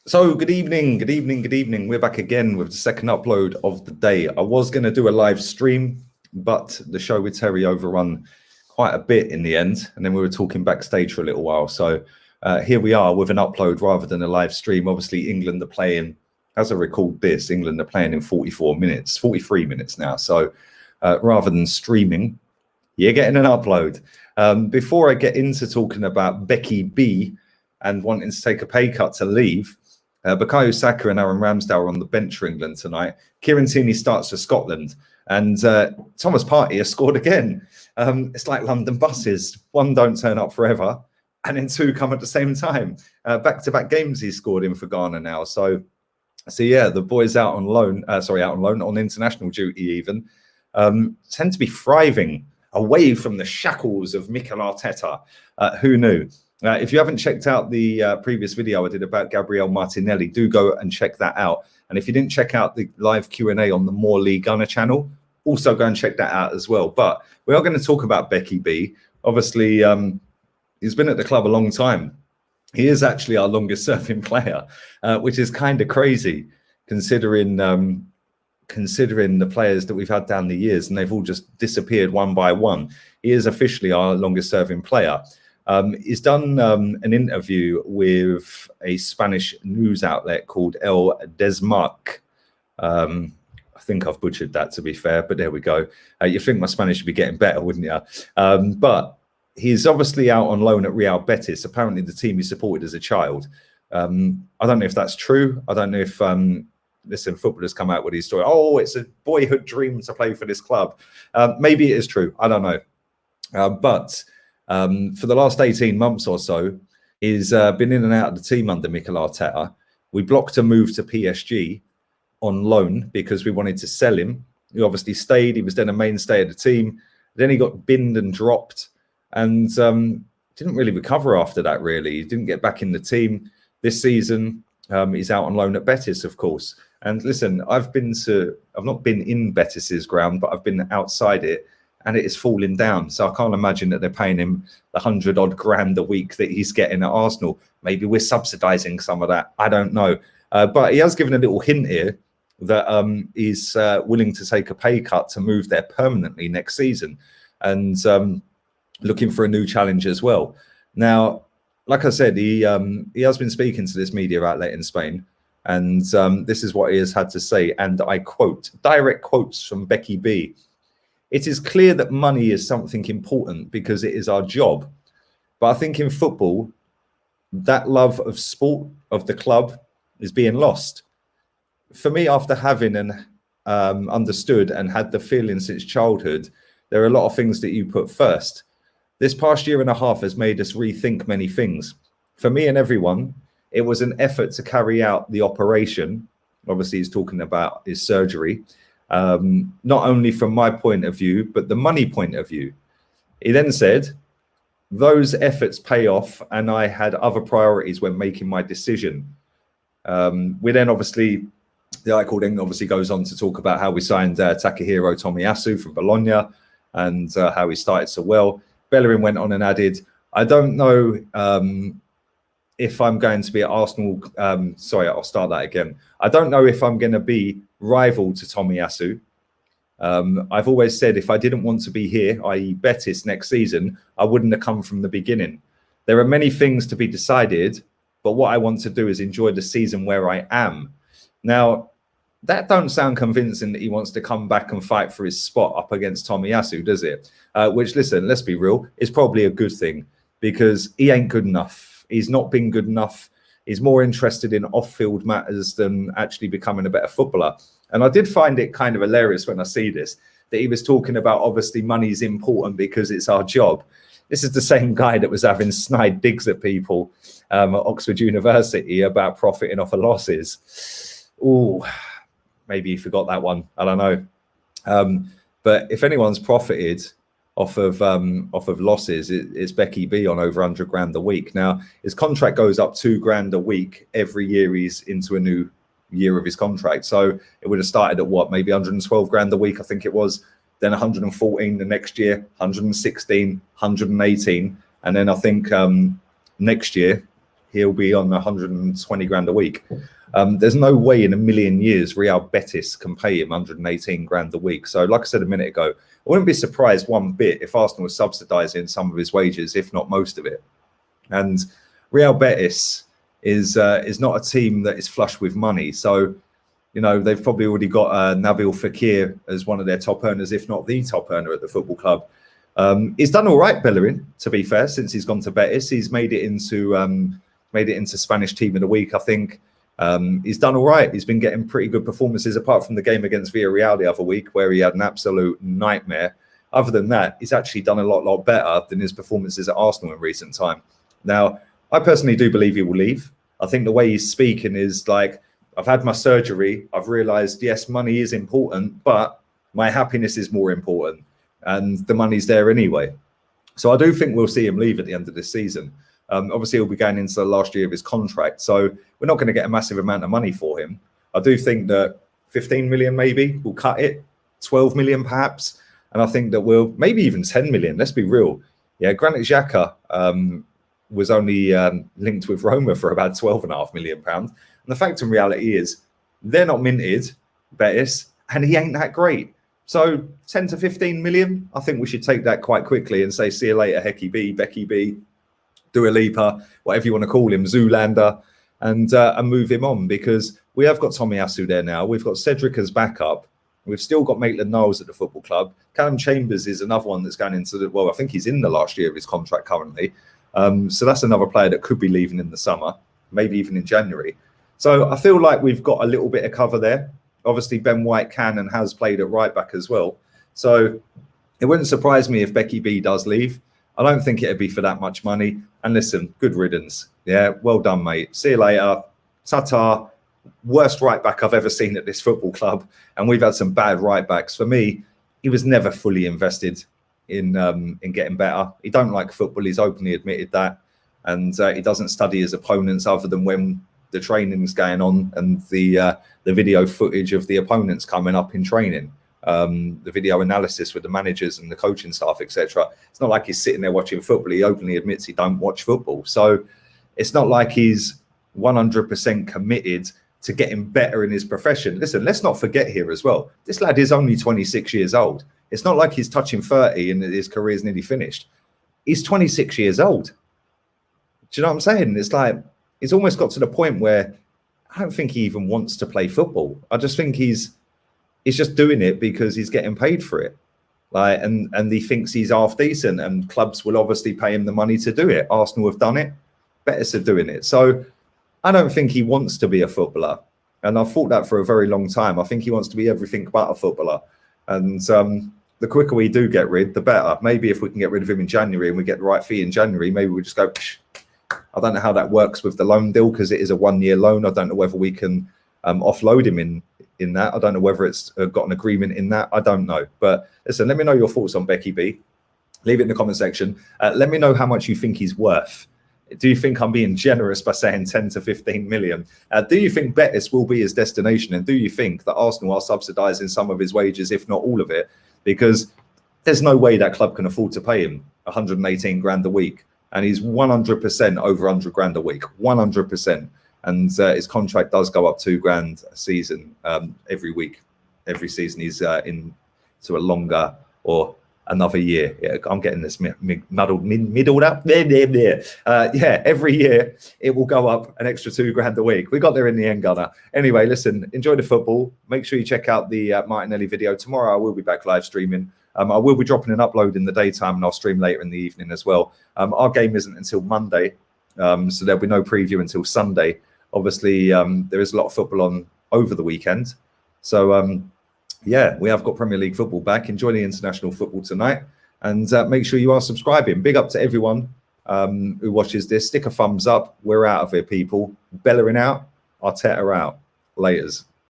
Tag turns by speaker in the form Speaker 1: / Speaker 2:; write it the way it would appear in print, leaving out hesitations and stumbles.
Speaker 1: So good evening, good evening, good evening. We're back again with the second upload of the day. I was going to do a live stream, but the show with Terry overrun quite a bit in the end. And then we were talking backstage for a little while. So here we are with an upload rather than a live stream. Obviously, England are playing, as I record this, England are playing in 44 minutes, 43 minutes now. So rather than streaming, you're getting an upload. Before I get into talking about Becky B and wanting to take a pay cut to leave, Bukayo Saka and Aaron Ramsdale are on the bench for England tonight. Kieran Tierney starts for Scotland, and Thomas Partey has scored again. It's like London buses. One don't turn up forever, and then two come at the same time. Back-to-back games he's scored in for Ghana now. So yeah, the boys out on loan, on international duty even, tend to be thriving away from the shackles of Mikel Arteta. Who knew? If you haven't checked out the previous video I did about Gabriel Martinelli, do go and check that out. And if you didn't check out the live Q&A on the More League Gunner channel, also go and check that out as well. But we are going to talk about Becky B. Obviously, he's been at the club a long time. He is actually our longest serving player, which is kind of crazy considering the players that we've had down the years, and they've all just disappeared one by one. He is officially our longest serving player. He's done an interview with a Spanish news outlet called El Desmarque. I think I've butchered that, to be fair, but there we go. You'd think my Spanish would be getting better, wouldn't you? But he's obviously out on loan at Real Betis, apparently the team he supported as a child. I don't know if that's true. I don't know if, listen, footballers come out with these stories. Oh, it's a boyhood dream to play for this club. Maybe it is true. I don't know. But for the last 18 months or so, he's been in and out of the team under Mikel Arteta. We blocked a move to PSG on loan because we wanted to sell him. He obviously stayed. He was then a mainstay of the team. Then he got binned and dropped and didn't really recover after that, really. He didn't get back in the team. This season, he's out on loan at Betis, of course. And listen, I've not been in Betis's ground, but I've been outside it. And it is falling down. So I can't imagine that they're paying him the 100-odd grand a week that he's getting at Arsenal. Maybe we're subsidising some of that. I don't know. But he has given a little hint here that he's willing to take a pay cut to move there permanently next season and looking for a new challenge as well. Now, like I said, he has been speaking to this media outlet in Spain. And this is what he has had to say. And I quote, direct quotes from Becky B. It is clear that money is something important because it is our job. But I think in football, that love of sport, of the club, is being lost. For me, after having understood and had the feeling since childhood, there are a lot of things that you put first. This past year and a half has made us rethink many things. For me and everyone, it was an effort to carry out the operation. Obviously, he's talking about his surgery. Not only from my point of view, but the money point of view. He then said, those efforts pay off and I had other priorities when making my decision. We then obviously, the article then obviously goes on to talk about how we signed Takahiro Tomiyasu from Bologna and how he started so well. Bellerin went on and added, I don't know if I'm going to be at Arsenal. Sorry, I'll start that again. I don't know if I'm going to be rival to Tomiyasu. I've always said if I didn't want to be here, i.e. Betis next season, I wouldn't have come from the beginning. There are many things to be decided, but what I want to do is enjoy the season where I am. Now, that don't sound convincing that he wants to come back and fight for his spot up against Tomiyasu, does it? Which, listen, let's be real, is probably a good thing because he ain't good enough. He's not been good enough. He's more interested in off-field matters than actually becoming a better footballer. And I did find it kind of hilarious when I see this, that he was talking about obviously money's important because it's our job. This is the same guy that was having snide digs at people at Oxford University about profiting off of losses. Oh, maybe he forgot that one. I don't know. But if anyone's profited off of losses, it's Becky B on over 100 grand a week. Now his contract goes up 2 grand a week every year he's into a new year of his contract. So it would have started at what, maybe 112 grand a week, I think it was. Then 114 the next year, 116, 118, and then I think next year he'll be on 120 grand a week. There's no way in a million years Real Betis can pay him 118 grand a week. So like I said a minute ago, I wouldn't be surprised one bit if Arsenal was subsidising some of his wages, if not most of it. And Real Betis is not a team that is flush with money. So, you know, they've probably already got Nabil Fekir as one of their top earners, if not the top earner at the football club. He's done all right, Bellerin, to be fair, since he's gone to Betis. He's made it into Spanish team of the week, I think. He's done all right. He's been getting pretty good performances, apart from the game against Villarreal the other week, where he had an absolute nightmare. Other than that, he's actually done a lot better than his performances at Arsenal in recent time. Now, I personally do believe he will leave. I think the way he's speaking is like, I've had my surgery. I've realised, yes, money is important, but my happiness is more important. And the money's there anyway. So I do think we'll see him leave at the end of this season. Obviously, he'll be going into the last year of his contract. So we're not going to get a massive amount of money for him. I do think that 15 million maybe will cut it, 12 million perhaps. And I think that we'll maybe even 10 million. Let's be real. Yeah, Granit Xhaka was only linked with Roma for about £12.5 million. And the fact in reality is they're not minted, Betis, and he ain't that great. So 10 to 15 million, I think we should take that quite quickly and say, see you later, Hecky B, Becky B, Dua Lipa, whatever you want to call him, Zoolander, and move him on, because we have got Tomiyasu there now. We've got Cedric as backup. We've still got Maitland-Niles at the football club. Callum Chambers is another one that's going into I think he's in the last year of his contract currently. So that's another player that could be leaving in the summer, maybe even in January. So I feel like we've got a little bit of cover there. Obviously, Ben White can and has played at right back as well. So it wouldn't surprise me if Becky B does leave. I don't think it'd be for that much money. And listen, good riddance. Yeah, well done, mate. See you later. Tatar, worst right back I've ever seen at this football club. And we've had some bad right backs. For me, he was never fully invested in getting better. He don't like football. He's openly admitted that. And he doesn't study his opponents other than when the training's going on and the video footage of the opponents coming up in training, the video analysis with the managers and the coaching staff, etc. It's not like he's sitting there watching football. He openly admits he don't watch football. So it's not like he's 100% committed to getting better in his profession. Listen, let's not forget here as well, this lad is only 26 years old. It's not like he's touching 30 and his career's nearly finished. He's 26 years old. Do you know what I'm saying? It's like, it's almost got to the point where I don't think he even wants to play football. I just think he's just doing it because he's getting paid for it. Like, and he thinks he's half decent, and clubs will obviously pay him the money to do it. Arsenal have done it. Betis are doing it. So I don't think he wants to be a footballer. And I've thought that for a very long time. I think he wants to be everything but a footballer. And the quicker we do get rid, the better. Maybe if we can get rid of him in January and we get the right fee in January, maybe we just go, psh. I don't know how that works with the loan deal, because it is a 1-year loan. I don't know whether we can offload him in that. I don't know whether it's got an agreement in that. I don't know. But listen, let me know your thoughts on Becky B. Leave it in the comment section. Let me know how much you think he's worth. Do you think I'm being generous by saying 10 to 15 million? Do you think Betis will be his destination? And do you think that Arsenal are subsidising some of his wages, if not all of it? Because there's no way that club can afford to pay him 118 grand a week. And he's 100% over 100 grand a week, 100%. And his contract does go up 2 grand a season every week. Every season he's into a longer or another year. Yeah, I'm getting this middled up. Yeah, every year it will go up an extra 2 grand a week. We got there in the end, Gunner. Anyway, listen, enjoy the football. Make sure you check out the Martinelli video. Tomorrow I will be back live streaming. I will be dropping an upload in the daytime, and I'll stream later in the evening as well. Our game isn't until Monday, so there'll be no preview until Sunday. Obviously, there is a lot of football on over the weekend. So, yeah, we have got Premier League football back. Enjoy the international football tonight. And make sure you are subscribing. Big up to everyone who watches this. Stick a thumbs up. We're out of here, people. Bellerin out. Arteta out. Laters.